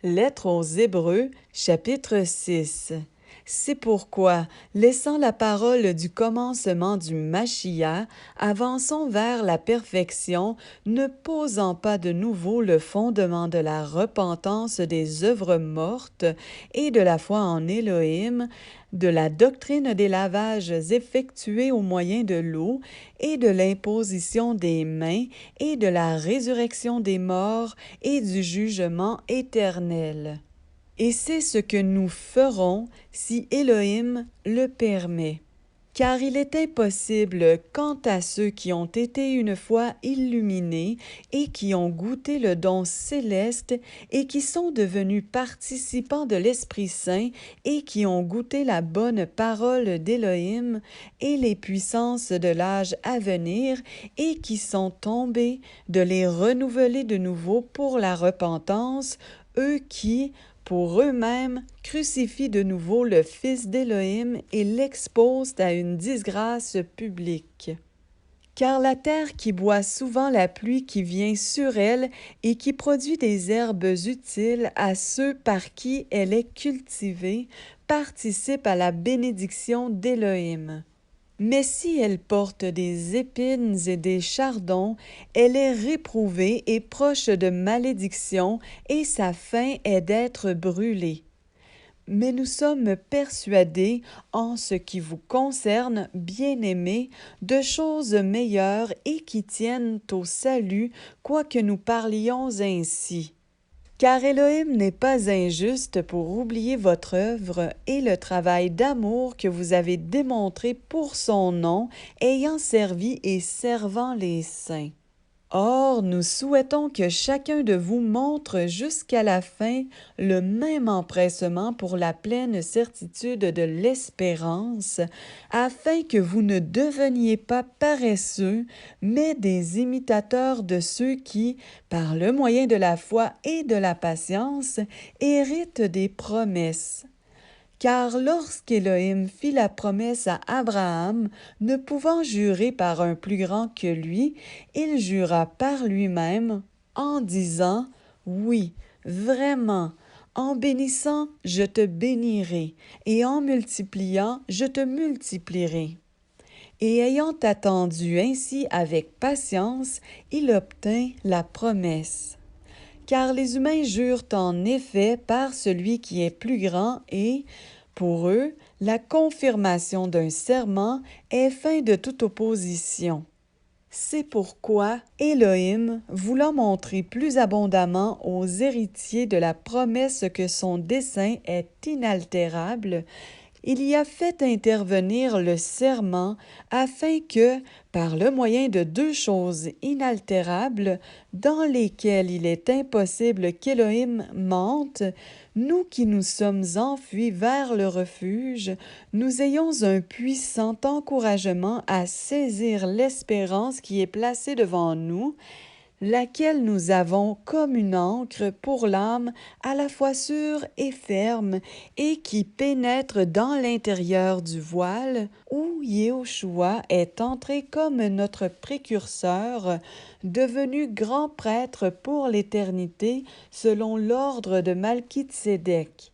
Lettre aux Hébreux, chapitre 6. C'est pourquoi, laissant la parole du commencement du Machia, avançons vers la perfection, ne posant pas de nouveau le fondement de la repentance des œuvres mortes et de la foi en Élohim, de la doctrine des lavages effectués au moyen de l'eau et de l'imposition des mains et de la résurrection des morts et du jugement éternel. Et c'est ce que nous ferons si Élohim le permet. Car il est impossible, quant à ceux qui ont été une fois illuminés et qui ont goûté le don céleste et qui sont devenus participants de l'Esprit Saint et qui ont goûté la bonne parole d'Élohim et les puissances de l'âge à venir et qui sont tombés, de les renouveler de nouveau pour la repentance, eux qui, pour eux-mêmes, crucifient de nouveau le Fils d'Élohim et l'exposent à une disgrâce publique. Car la terre qui boit souvent la pluie qui vient sur elle et qui produit des herbes utiles à ceux par qui elle est cultivée, participe à la bénédiction d'Élohim. Mais si elle porte des épines et des chardons, elle est réprouvée et proche de malédiction, et sa fin est d'être brûlée. Mais nous sommes persuadés, en ce qui vous concerne, bien-aimés, de choses meilleures et qui tiennent au salut, quoique nous parlions ainsi. Car Élohim n'est pas injuste pour oublier votre œuvre et le travail d'amour que vous avez démontré pour son nom, ayant servi et servant les saints. Or, nous souhaitons que chacun de vous montre jusqu'à la fin le même empressement pour la pleine certitude de l'espérance, afin que vous ne deveniez pas paresseux, mais des imitateurs de ceux qui, par le moyen de la foi et de la patience, héritent des promesses. Car lorsqu'Élohim fit la promesse à Abraham, ne pouvant jurer par un plus grand que lui, il jura par lui-même en disant « Oui, vraiment, en bénissant, je te bénirai, et en multipliant, je te multiplierai. » Et ayant attendu ainsi avec patience, il obtint la promesse. Car les humains jurent en effet par celui qui est plus grand et, pour eux, la confirmation d'un serment est fin de toute opposition. C'est pourquoi Élohim, voulant montrer plus abondamment aux héritiers de la promesse que son dessein est inaltérable, il y a fait intervenir le serment afin que, par le moyen de deux choses inaltérables, dans lesquelles il est impossible qu'Élohim mente, nous qui nous sommes enfuis vers le refuge, nous ayons un puissant encouragement à saisir l'espérance qui est placée devant nous, laquelle nous avons comme une ancre pour l'âme à la fois sûre et ferme, et qui pénètre dans l'intérieur du voile, où Yéhoshua est entré comme notre précurseur, devenu grand prêtre pour l'éternité selon l'ordre de Malkitsédek.